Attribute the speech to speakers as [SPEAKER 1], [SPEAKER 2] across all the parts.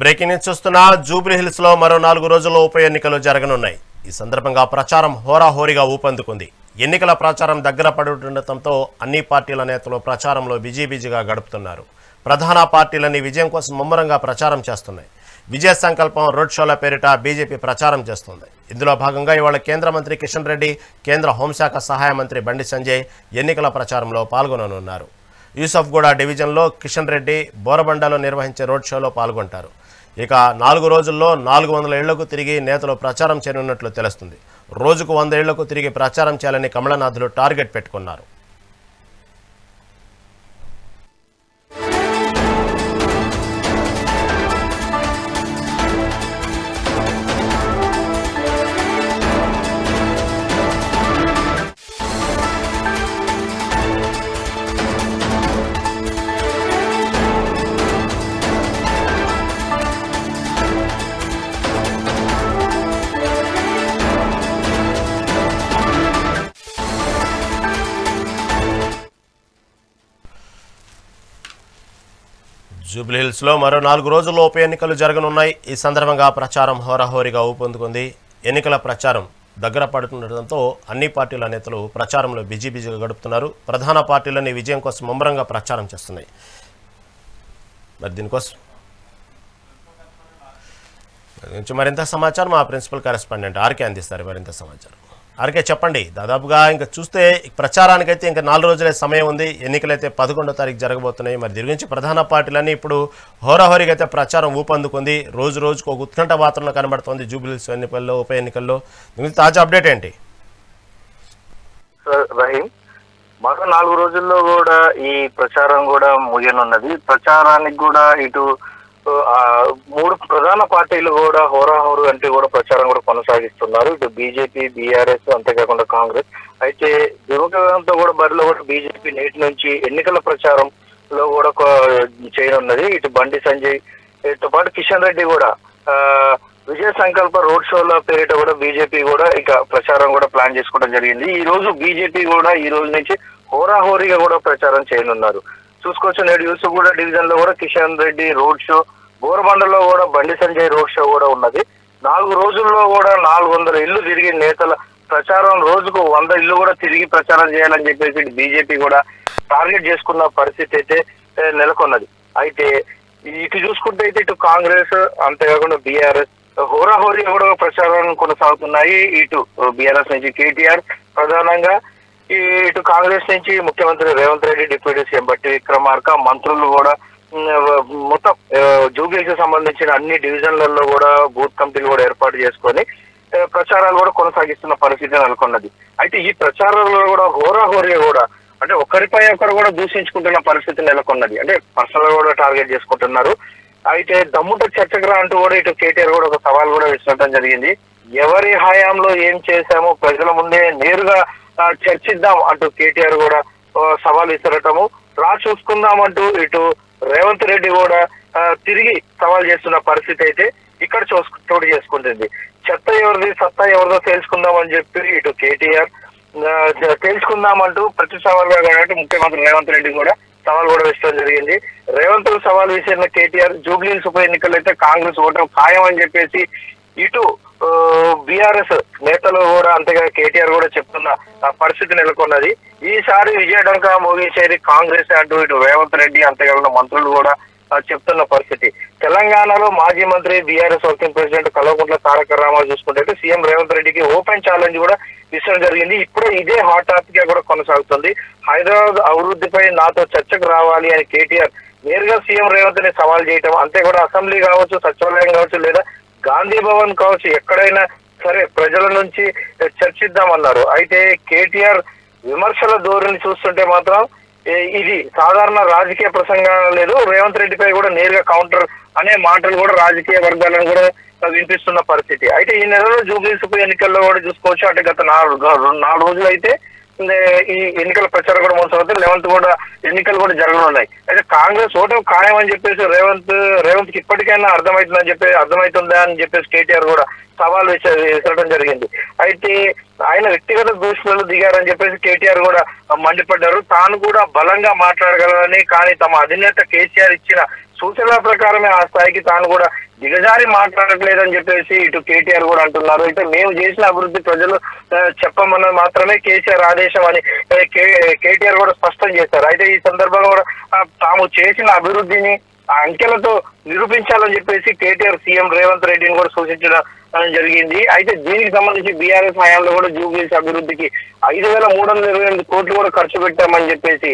[SPEAKER 1] Breaking news చూస్తున్నా. Jubilee hills లో మరో 4 రోజుల్లో ఉప ఎన్నికలు జరగనున్నాయి. ఈ సందర్భంగా ప్రచారం హోరాహోరీగా ఊపందుకుంది. ఎన్నికల ప్రచారం దగ్గర పడుతుండటంతో అన్ని పార్టీల నేతలు ప్రచారంలో బిజీగా గడుపుతున్నారు. ప్రధాన పార్టీలన్నీ విజయం కోసం ముమ్మరంగా ప్రచారం చేస్తున్నాయి. విజయ సంకల్పం రోడ్ షోల పేరిట బీజేపీ ప్రచారం చేస్తుంది. ఇందులో భాగంగా ఇవాళ కేంద్ర మంత్రి కిషన్ రెడ్డి, కేంద్ర హోంశాఖ సహాయ మంత్రి బండి సంజయ్ ఎన్నికల ప్రచారంలో పాల్గొననున్నారు. యూసఫ్గూడ డివిజన్లో కిషన్ రెడ్డి బోరబండలో నిర్వహించే రోడ్ షోలో పాల్గొంటారు. ఇక 4 రోజుల్లో 400 ఇళ్లకు తిరిగి నేతలు ప్రచారం చేయనున్నట్లు తెలుస్తుంది. రోజుకు 100 ఇళ్లకు తిరిగి ప్రచారం చేయాలని కమలనాథులు టార్గెట్ పెట్టుకున్నారు. జూబ్లీ హిల్స్ లో మరో 4 రోజుల్లో ఉప ఎన్నికలు జరగనున్నాయి. ఈ సందర్భంగా ప్రచారం హోరాహోరీగా ఊపందుకుంది. ఎన్నికల ప్రచారం దగ్గర పడుతుండటంతో అన్ని పార్టీల నేతలు ప్రచారంలో బిజీగా గడుపుతున్నారు. ప్రధాన పార్టీలన్నీ విజయం కోసం ముమ్మరంగా ప్రచారం చేస్తున్నాయి. మరి దీనికోసం మరింత సమాచారం మా ప్రిన్సిపల్ కరెస్పాండెంట్ ఆర్కే అందిస్తారు. మరింత సమాచారం ఆర్కే చెప్పండి. దాదాపుగా ఇంకా చూస్తే ప్రచారానికైతే ఇంకా 4 రోజులే సమయం ఉంది. ఎన్నికలైతే 11వ తారీఖు జరగబోతున్నాయి. మరి దీని గురించి ప్రధాన పార్టీలన్నీ ఇప్పుడు హోరాహోరీగా అయితే ప్రచారం ఊపందుకుంది. రోజుకు ఒక ఉత్కంఠ వాతావరణం కనబడుతోంది జూబ్లీ హిల్స్ ఎన్నికల్లో, ఉప ఎన్నికల్లో. దీని తాజా అప్డేట్ ఏంటి?
[SPEAKER 2] రహీం, మరో 4 రోజుల్లో కూడా ఈ ప్రచారం కూడా ముగియనున్నది. ప్రచారానికి కూడా ఇటు 3 ప్రధాన పార్టీలు కూడా హోరాహోరు అంటే కూడా ప్రచారం కూడా కొనసాగిస్తున్నారు. ఇటు బీజేపీ, బీఆర్ఎస్, అంతేకాకుండా కాంగ్రెస్. అయితే దివంతో కూడా బరిలో కూడా బీజేపీ నేటి నుంచి ఎన్నికల ప్రచారంలో కూడా చేయనున్నది. ఇటు బండి సంజయ్ తో పాటు కిషన్ రెడ్డి కూడా విజయ సంకల్ప రోడ్ షోల పేరిట కూడా బీజేపీ కూడా ఇక ప్రచారం కూడా ప్లాన్ చేసుకోవడం జరిగింది. ఈ రోజు బీజేపీ కూడా ఈ రోజు నుంచి హోరాహోరీగా కూడా ప్రచారం చేయనున్నారు. చూసుకోవచ్చు, నేడు యూసుఫ్గూడ డివిజన్ లో కూడా కిషన్ రెడ్డి రోడ్ షో, బోరబండలో కూడా బండి సంజయ్ రోడ్ షో కూడా ఉన్నది. 4 రోజుల్లో కూడా 400 ఇళ్లు తిరిగి నేతల ప్రచారం, రోజుకు 100 ఇళ్లు కూడా తిరిగి ప్రచారం చేయాలని చెప్పేసి బీజేపీ కూడా టార్గెట్ చేసుకున్న పరిస్థితి అయితే నెలకొన్నది. అయితే ఇటు చూసుకుంటే అయితే ఇటు కాంగ్రెస్, అంతేకాకుండా బీఆర్ఎస్ హోరాహోరీ కూడా ప్రచారం కొనసాగుతున్నాయి. ఇటు బీఆర్ఎస్ నుంచి కేటీఆర్ ప్రధానంగా, ఇటు కాంగ్రెస్ నుంచి ముఖ్యమంత్రి రేవంత్ రెడ్డి, డిప్యూటీ సీఎం బట్టి విక్రమార్క, మంత్రులు కూడా మొత్తం జూబ్లీకి సంబంధించిన అన్ని డివిజన్లలో కూడా బూత్ కమిటీలు కూడా ఏర్పాటు చేసుకొని ప్రచారాలు కూడా కొనసాగిస్తున్న పరిస్థితి నెలకొన్నది. అయితే ఈ ప్రచారంలో కూడా హోరాహోరీ కూడా అంటే ఒకరిపై ఒకరు కూడా దూషించుకుంటున్న పరిస్థితి నెలకొన్నది. అంటే పర్సనల్ కూడా టార్గెట్ చేసుకుంటున్నారు. అయితే దమ్ముట చర్చకు రా అంటూ కూడా ఇటు కేటీఆర్ కూడా ఒక సవాల్ కూడా విసరడం జరిగింది. ఎవరి హయాంలో ఏం చేశామో ప్రజల ముందే నేరుగా చర్చిద్దాం అంటూ కేటీఆర్ కూడా సవాల్ విసరటము, రా చూసుకుందాం అంటూ ఇటు రేవంత్ రెడ్డి కూడా తిరిగి సవాల్ చేస్తున్న పరిస్థితి అయితే ఇక్కడ చోటు చేసుకుంటుంది. చెత్త ఎవరిది, సత్తా ఎవరిదో తెలుసుకుందాం అని చెప్పి ఇటు కేటీఆర్ తెలుసుకుందామంటూ ప్రతి సవాల్గా కాబట్టి ముఖ్యమంత్రి రేవంత్ రెడ్డి కూడా సవాల్ కూడా విసరడం జరిగింది. రేవంత్ సవాల్ విసిరిన కేటీఆర్ జూబ్లీ హిల్స్ ఉప ఎన్నికలు అయితే కాంగ్రెస్ ఓటమి ఖాయం అని చెప్పేసి ఇటు బీఆర్ఎస్ నేతలు కూడా, అంతేగా కేటీఆర్ కూడా చెప్తున్న పరిస్థితి నెలకొన్నది. ఈసారి విజయడంక మోగించేది కాంగ్రెస్ అంటూ ఇటు రేవంత్ రెడ్డి, అంతేకాకుండా మంత్రులు కూడా చెప్తున్న పరిస్థితి. తెలంగాణలో మాజీ మంత్రి BRS working president Kalvakuntla Taraka Ramarao చూసుకుంటే సీఎం రేవంత్ రెడ్డికి ఓపెన్ ఛాలెంజ్ కూడా విషయం జరిగింది. ఇప్పుడు ఇదే హాట్ టాపిక్ గా కూడా కొనసాగుతుంది. హైదరాబాద్ అభివృద్ధిపై నాతో చర్చకు రావాలి అని కేటీఆర్ నేరుగా సీఎం రేవంత్ ని సవాల్ చేయటం, అంతేకాకుండా అసెంబ్లీ కావచ్చు, సచివాలయం కావచ్చు, లేదా గాంధీ భవన్ కావచ్చు, ఎక్కడైనా సరే ప్రజల నుంచి చర్చిద్దామన్నారు. అయితే కేటీఆర్ విమర్శల ధోరణి చూస్తుంటే మాత్రం ఇది సాధారణ రాజకీయ ప్రసంగం లేదు. రేవంత్ రెడ్డిపై కూడా నేరుగా కౌంటర్ అనే మాటలు కూడా రాజకీయ వర్గాలను కూడా వినిపిస్తున్న పరిస్థితి. అయితే ఈ నెలలో జూబ్లీ ఉప ఎన్నికల్లో కూడా చూసుకోవచ్చు. అంటే గత 4 రోజులు అయితే ఈ ఎన్నికల ప్రచారం కూడా కొనసాగుతుంది. 11th కూడా ఎన్నికలు కూడా జరగనున్నాయి. అయితే కాంగ్రెస్ ఓటమి ఖాయం అని చెప్పేసి రేవంత్ కి ఇప్పటికైనా అర్థమవుతుందా అని చెప్పేసి కేటీఆర్ కూడా సవాల్ విసరడం జరిగింది. అయితే ఆయన వ్యక్తిగత దూషణలు దిగారని చెప్పేసి కేటీఆర్ కూడా మండిపడ్డారు. తాను కూడా బలంగా మాట్లాడగలరని, కానీ తమ అధినేత కేసీఆర్ ఇచ్చిన సూచనల ప్రకారమే ఆ స్థాయికి తాను కూడా దిగజారి మాట్లాడట్లేదని చెప్పేసి ఇటు కేటీఆర్ కూడా అంటున్నారు. అయితే మేము చేసిన అభివృద్ధి ప్రజలు చెప్పమన్నది మాత్రమే కేసీఆర్ ఆదేశం అని కేటీఆర్ కూడా స్పష్టం చేశారు. అయితే ఈ సందర్భంగా కూడా తాము చేసిన అభివృద్ధిని అంకెలతో నిరూపించాలని చెప్పేసి కేటీఆర్ సీఎం రేవంత్ రెడ్డిని కూడా సూచించడం జరిగింది. అయితే దీనికి సంబంధించి బీఆర్ఎస్ హయాంలో కూడా జూబ్లీస్ అభివృద్ధికి 5,328 కోట్లు కూడా ఖర్చు పెట్టామని చెప్పేసి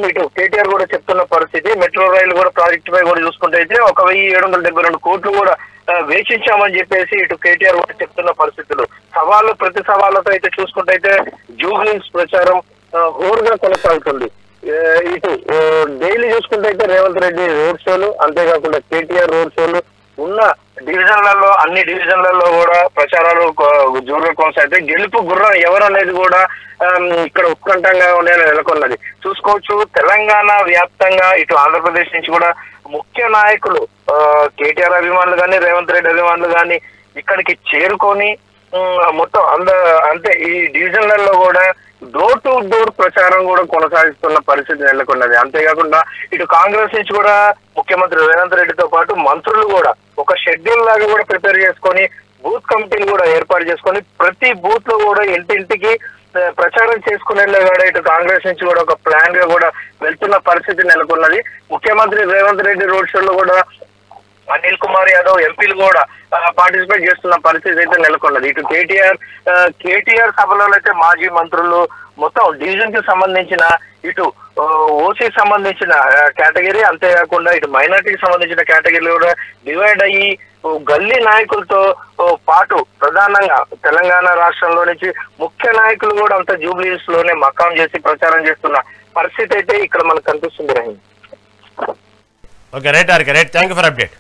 [SPEAKER 2] ఇటు కేటీఆర్ కూడా చెప్తున్న పరిస్థితి. మెట్రో రైలు కూడా ప్రాజెక్టు పై కూడా చూసుకుంటే అయితే 1,772 కోట్లు కూడా వేచించామని చెప్పేసి ఇటు కేటీఆర్ కూడా చెప్తున్న పరిస్థితులు. సవాళ్ళు ప్రతి సవాళ్ళతో అయితే చూసుకుంటే అయితే జూబ్లీస్ ప్రచారం హోరుగా కొనసాగుతుంది. ఇటు డైలీ చూసుకుంటే అయితే రేవంత్ రెడ్డి రోడ్ షోలు, అంతేకాకుండా కేటీఆర్ రోడ్ షోలు ఉన్న డివిజన్లలో అన్ని డివిజన్లలో కూడా ప్రచారాలు జోరుగా కొనసాగుతాయి. గెలుపు గుర్రం ఎవరు అనేది కూడా ఇక్కడ ఉత్కంఠంగా నెలకొన్నది చూసుకోవచ్చు. తెలంగాణ వ్యాప్తంగా ఇటు ఆంధ్రప్రదేశ్ నుంచి కూడా ముఖ్య నాయకులు కేటీఆర్ అభిమానులు కానీ రేవంత్ రెడ్డి అభిమానులు కానీ ఇక్కడికి చేరుకొని మొత్తం అంటే ఈ డివిజన్లలో కూడా డోర్ టు డోర్ ప్రచారం కూడా కొనసాగిస్తున్న పరిస్థితి నెలకొన్నది. అంతేకాకుండా ఇటు కాంగ్రెస్ నుంచి కూడా ముఖ్యమంత్రి రేవంత్ రెడ్డితో పాటు మంత్రులు కూడా ఒక షెడ్యూల్ లాగా కూడా ప్రిపేర్ చేసుకొని బూత్ కమిటీలు కూడా ఏర్పాటు చేసుకొని ప్రతి బూత్ లో కూడా ఇంటింటికి ప్రచారం చేసుకునేలా కూడా ఇటు కాంగ్రెస్ నుంచి కూడా ఒక ప్లాన్ గా కూడా వెళ్తున్న పరిస్థితి నెలకొన్నది. ముఖ్యమంత్రి రేవంత్ రెడ్డి రోడ్ షోలో కూడా అనిల్ కుమార్ యాదవ్ ఎంపీలు కూడా పార్టిసిపేట్ చేస్తున్న పరిస్థితి అయితే నెలకొన్నది. ఇటు కేటీఆర్ సభలో అయితే మాజీ మంత్రులు మొత్తం డివిజన్ కి సంబంధించిన ఇటు ఓసీ సంబంధించిన కేటగిరీ, అంతేకాకుండా ఇటు మైనార్టీకి సంబంధించిన కేటగిరీలు కూడా డివైడ్ అయ్యి గల్లీ నాయకులతో పాటు ప్రధానంగా తెలంగాణ రాష్ట్రంలో నుంచి ముఖ్య నాయకులు కూడా అంతా జూబ్లీస్ లోనే మకాం చేసి ప్రచారం చేస్తున్న పరిస్థితి అయితే ఇక్కడ మనకు కనిపిస్తుంది.
[SPEAKER 1] Okay right thank you for update.